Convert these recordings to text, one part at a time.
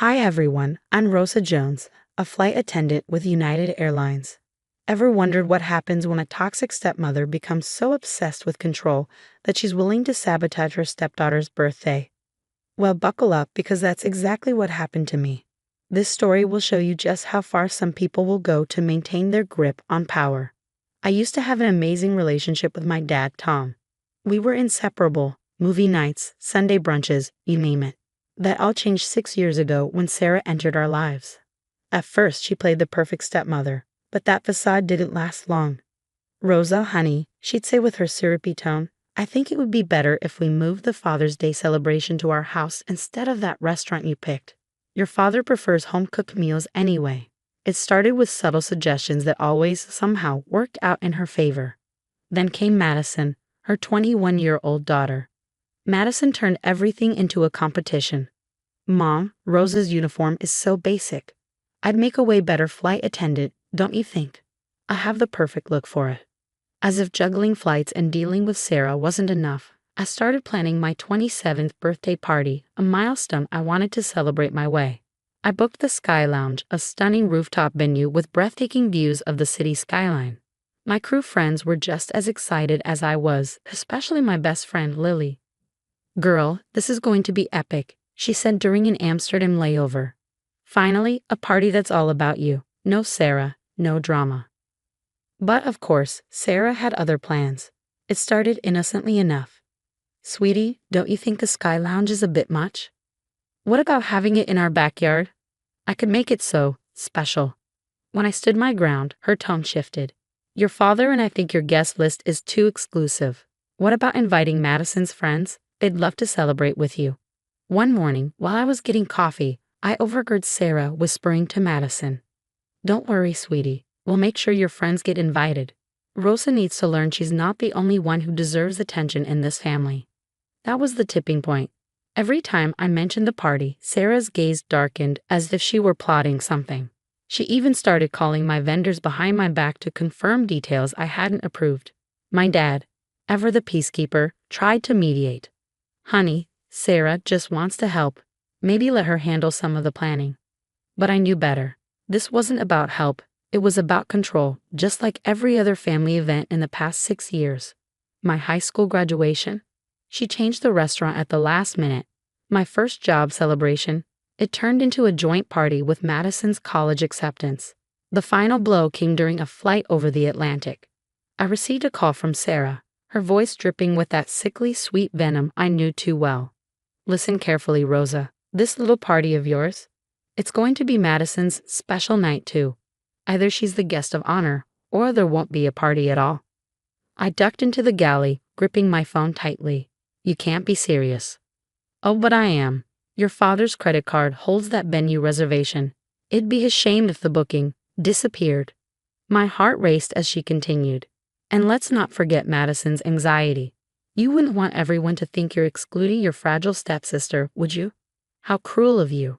Hi everyone, I'm Rosa Jones, a flight attendant with United Airlines. Ever wondered what happens when a toxic stepmother becomes so obsessed with control that she's willing to sabotage her stepdaughter's birthday? Well, buckle up because that's exactly what happened to me. This story will show you just how far some people will go to maintain their grip on power. I used to have an amazing relationship with my dad, Tom. We were inseparable, movie nights, Sunday brunches, you name it. That all changed 6 years ago when Sarah entered our lives. At first, she played the perfect stepmother, but that facade didn't last long. Rosa, honey, she'd say with her syrupy tone, I think it would be better if we moved the Father's Day celebration to our house instead of that restaurant you picked. Your father prefers home-cooked meals anyway. It started with subtle suggestions that always, somehow, worked out in her favor. Then came Madison, her 21-year-old daughter. Madison turned everything into a competition. Mom, Rosa's uniform is so basic. I'd make a way better flight attendant, don't you think? I have the perfect look for it. As if juggling flights and dealing with Sarah wasn't enough, I started planning my 27th birthday party, a milestone I wanted to celebrate my way. I booked the Sky Lounge, a stunning rooftop venue with breathtaking views of the city skyline. My crew friends were just as excited as I was, especially my best friend Lily. Girl, this is going to be epic, she said during an Amsterdam layover. Finally, a party that's all about you. No Sarah, no drama. But of course, Sarah had other plans. It started innocently enough. Sweetie, don't you think a sky lounge is a bit much? What about having it in our backyard? I could make it so special. When I stood my ground, her tone shifted. Your father and I think your guest list is too exclusive. What about inviting Madison's friends? They'd love to celebrate with you. One morning, while I was getting coffee, I overheard Sarah whispering to Madison. Don't worry, sweetie. We'll make sure your friends get invited. Rosa needs to learn she's not the only one who deserves attention in this family. That was the tipping point. Every time I mentioned the party, Sarah's gaze darkened as if she were plotting something. She even started calling my vendors behind my back to confirm details I hadn't approved. My dad, ever the peacekeeper, tried to mediate. Honey, Sarah just wants to help. Maybe let her handle some of the planning. But I knew better. This wasn't about help. It was about control, just like every other family event in the past 6 years. My high school graduation. She changed the restaurant at the last minute. My first job celebration. It turned into a joint party with Madison's college acceptance. The final blow came during a flight over the Atlantic. I received a call from Sarah, her voice dripping with that sickly sweet venom I knew too well. Listen carefully, Rosa. This little party of yours? It's going to be Madison's special night too. Either she's the guest of honor, or there won't be a party at all. I ducked into the galley, gripping my phone tightly. You can't be serious. Oh, but I am. Your father's credit card holds that venue reservation. It'd be a shame if the booking disappeared. My heart raced as she continued. And let's not forget Madison's anxiety. You wouldn't want everyone to think you're excluding your fragile stepsister, would you? How cruel of you.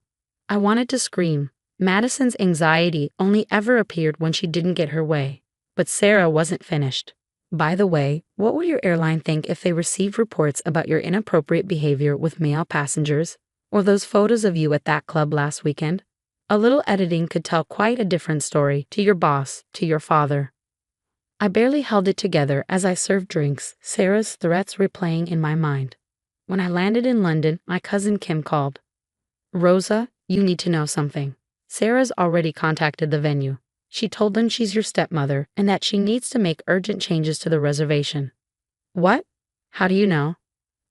I wanted to scream. Madison's anxiety only ever appeared when she didn't get her way. But Sarah wasn't finished. By the way, what would your airline think if they received reports about your inappropriate behavior with male passengers, or those photos of you at that club last weekend? A little editing could tell quite a different story to your boss, to your father. I barely held it together as I served drinks, Sarah's threats replaying in my mind. When I landed in London, my cousin Kim called. Rosa, you need to know something. Sarah's already contacted the venue. She told them she's your stepmother and that she needs to make urgent changes to the reservation. What? How do you know?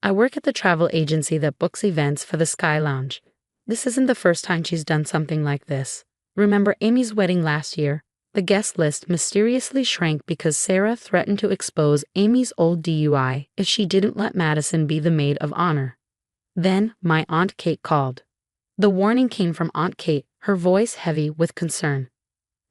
I work at the travel agency that books events for the Sky Lounge. This isn't the first time she's done something like this. Remember Amy's wedding last year? The guest list mysteriously shrank because Sarah threatened to expose Amy's old DUI if she didn't let Madison be the maid of honor. Then my Aunt Kate called. The warning came from Aunt Kate, her voice heavy with concern.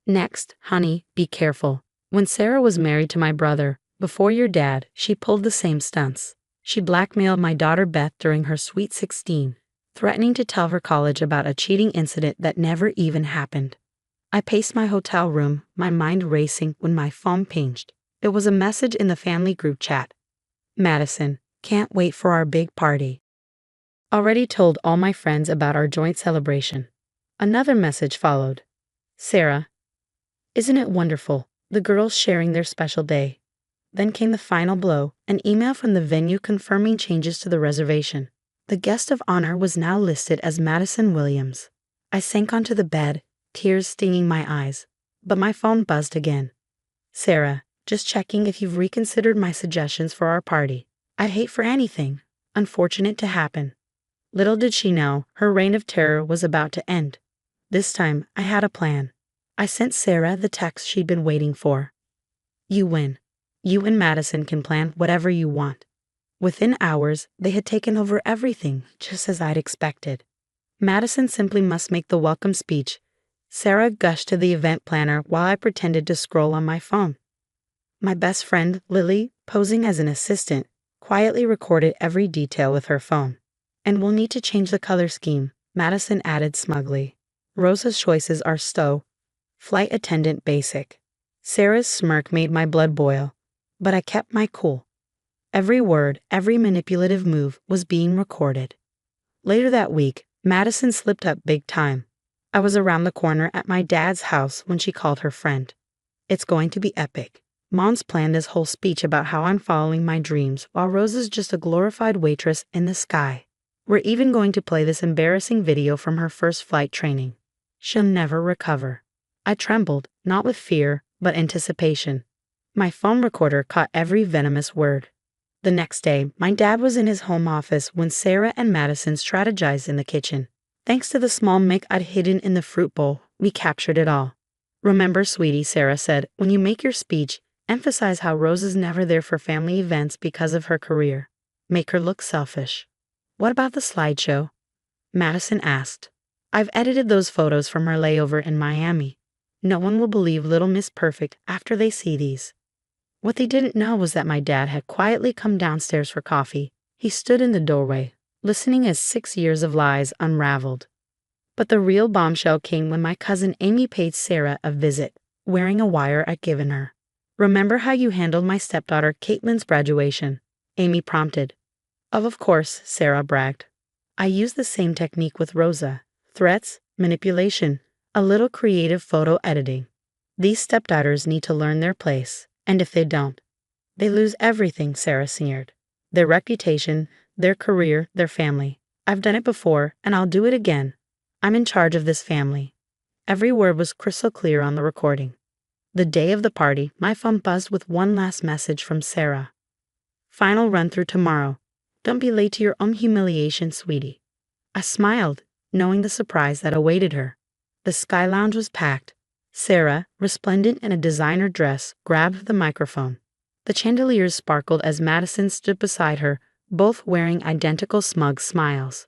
Next, honey, be careful. When Sarah was married to my brother, before your dad, she pulled the same stunts. She blackmailed my daughter Beth during her sweet 16, threatening to tell her college about a cheating incident that never even happened. I paced my hotel room, my mind racing when my phone pinged. It was a message in the family group chat. Madison, can't wait for our big party. Already told all my friends about our joint celebration. Another message followed. Sarah, isn't it wonderful? The girls sharing their special day. Then came the final blow, an email from the venue confirming changes to the reservation. The guest of honor was now listed as Madison Williams. I sank onto the bed, tears stinging my eyes. But my phone buzzed again. Sarah, just checking if you've reconsidered my suggestions for our party. I'd hate for anything unfortunate to happen. Little did she know, her reign of terror was about to end. This time, I had a plan. I sent Sarah the text she'd been waiting for. You win. You and Madison can plan whatever you want. Within hours, they had taken over everything, just as I'd expected. Madison simply must make the welcome speech. Sarah gushed to the event planner while I pretended to scroll on my phone. My best friend, Lily, posing as an assistant, quietly recorded every detail with her phone. And we'll need to change the color scheme, Madison added smugly. Rosa's choices are flight attendant basic. Sarah's smirk made my blood boil, but I kept my cool. Every word, every manipulative move was being recorded. Later that week, Madison slipped up big time. I was around the corner at my dad's house when she called her friend. It's going to be epic. Mom's planned this whole speech about how I'm following my dreams while Rosa's just a glorified waitress in the sky. We're even going to play this embarrassing video from her first flight training. She'll never recover. I trembled, not with fear, but anticipation. My phone recorder caught every venomous word. The next day, my dad was in his home office when Sarah and Madison strategized in the kitchen. Thanks to the small mic I'd hidden in the fruit bowl, we captured it all. Remember, sweetie, Sarah said, when you make your speech, emphasize how Rose is never there for family events because of her career. Make her look selfish. What about the slideshow? Madison asked. I've edited those photos from her layover in Miami. No one will believe Little Miss Perfect after they see these. What they didn't know was that my dad had quietly come downstairs for coffee. He stood in the doorway, listening as 6 years of lies unraveled. But the real bombshell came when my cousin Amy paid Sarah a visit, wearing a wire I'd given her. Remember how you handled my stepdaughter Caitlin's graduation? Amy prompted. Of course, Sarah bragged. I used the same technique with Rosa. Threats, manipulation, a little creative photo editing. These stepdaughters need to learn their place, and if they don't, they lose everything, Sarah sneered. Their reputation, their career, their family. I've done it before, and I'll do it again. I'm in charge of this family. Every word was crystal clear on the recording. The day of the party, my phone buzzed with one last message from Sarah. Final run through tomorrow. Don't be late to your own humiliation, sweetie. I smiled, knowing the surprise that awaited her. The Sky Lounge was packed. Sarah, resplendent in a designer dress, grabbed the microphone. The chandeliers sparkled as Madison stood beside her, both wearing identical smug smiles.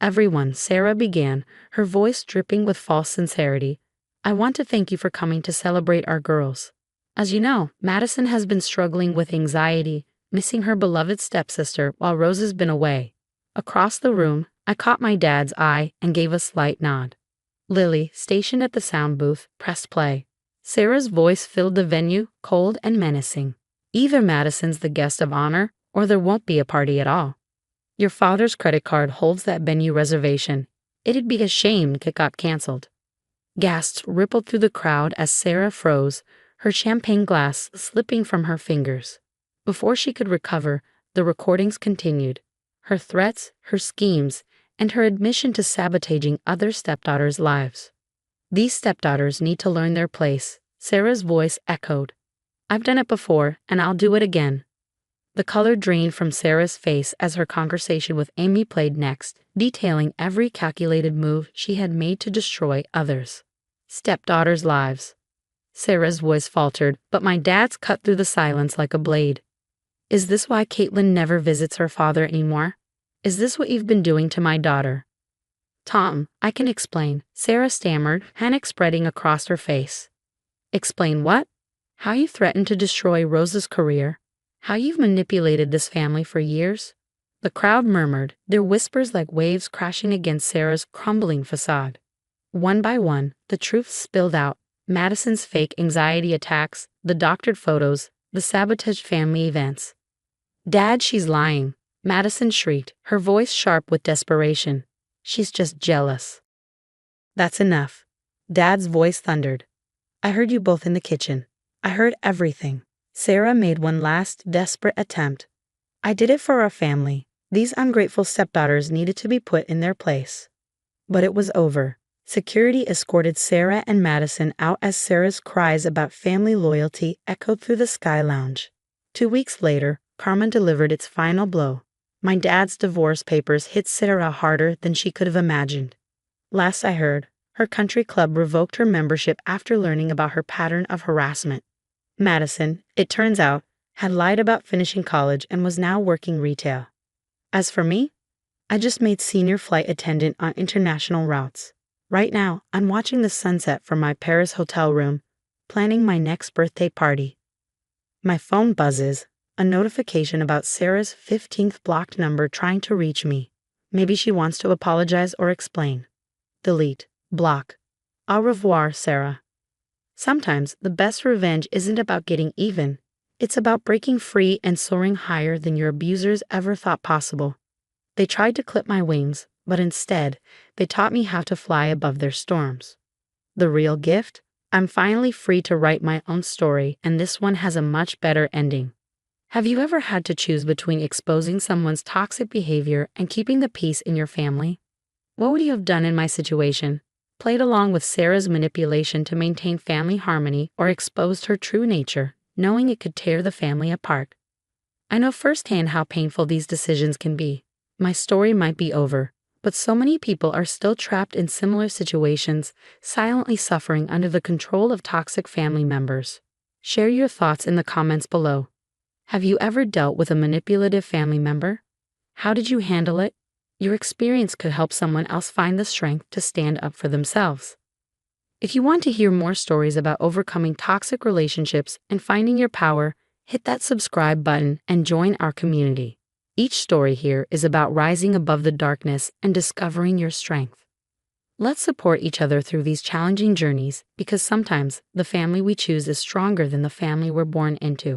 Everyone, Sarah began, her voice dripping with false sincerity. I want to thank you for coming to celebrate our girls. As you know, Madison has been struggling with anxiety, missing her beloved stepsister while Rose has been away. Across the room, I caught my dad's eye and gave a slight nod. Lily, stationed at the sound booth, pressed play. Sarah's voice filled the venue, cold and menacing. Either Madison's the guest of honor, or there won't be a party at all. Your father's credit card holds that venue reservation. It'd be a shame if it got canceled. Gasps rippled through the crowd as Sarah froze, her champagne glass slipping from her fingers. Before she could recover, the recordings continued. Her threats, her schemes, and her admission to sabotaging other stepdaughters' lives. These stepdaughters need to learn their place, Sarah's voice echoed. I've done it before, and I'll do it again. The color drained from Sarah's face as her conversation with Amy played next, detailing every calculated move she had made to destroy others. Stepdaughters' lives. Sarah's voice faltered, but my dad's cut through the silence like a blade. Is this why Caitlin never visits her father anymore? Is this what you've been doing to my daughter? Tom, I can explain, Sarah stammered, panic spreading across her face. Explain what? How you threatened to destroy Rosa's career? How you've manipulated this family for years? The crowd murmured, their whispers like waves crashing against Sarah's crumbling facade. One by one, the truth spilled out. Madison's fake anxiety attacks, the doctored photos, the sabotaged family events. Dad, she's lying. Madison shrieked, her voice sharp with desperation. She's just jealous. That's enough. Dad's voice thundered. I heard you both in the kitchen. I heard everything. Sarah made one last desperate attempt. I did it for our family. These ungrateful stepdaughters needed to be put in their place. But it was over. Security escorted Sarah and Madison out as Sarah's cries about family loyalty echoed through the Sky Lounge. 2 weeks later, Karma delivered its final blow. My dad's divorce papers hit Sarah harder than she could have imagined. Last I heard, her country club revoked her membership after learning about her pattern of harassment. Madison, it turns out, had lied about finishing college and was now working retail. As for me, I just made senior flight attendant on international routes. Right now, I'm watching the sunset from my Paris hotel room, planning my next birthday party. My phone buzzes, a notification about Sarah's 15th blocked number trying to reach me. Maybe she wants to apologize or explain. Delete. Block. Au revoir, Sarah. Sometimes the best revenge isn't about getting even. It's about breaking free and soaring higher than your abusers ever thought possible. They tried to clip my wings, but instead, they taught me how to fly above their storms. The real gift? I'm finally free to write my own story, and this one has a much better ending. Have you ever had to choose between exposing someone's toxic behavior and keeping the peace in your family? What would you have done in my situation? Played along with Sarah's manipulation to maintain family harmony, or exposed her true nature, knowing it could tear the family apart? I know firsthand how painful these decisions can be. My story might be over, but so many people are still trapped in similar situations, silently suffering under the control of toxic family members. Share your thoughts in the comments below. Have you ever dealt with a manipulative family member? How did you handle it? Your experience could help someone else find the strength to stand up for themselves. If you want to hear more stories about overcoming toxic relationships and finding your power, hit that subscribe button and join our community. Each story here is about rising above the darkness and discovering your strength. Let's support each other through these challenging journeys, because sometimes the family we choose is stronger than the family we're born into.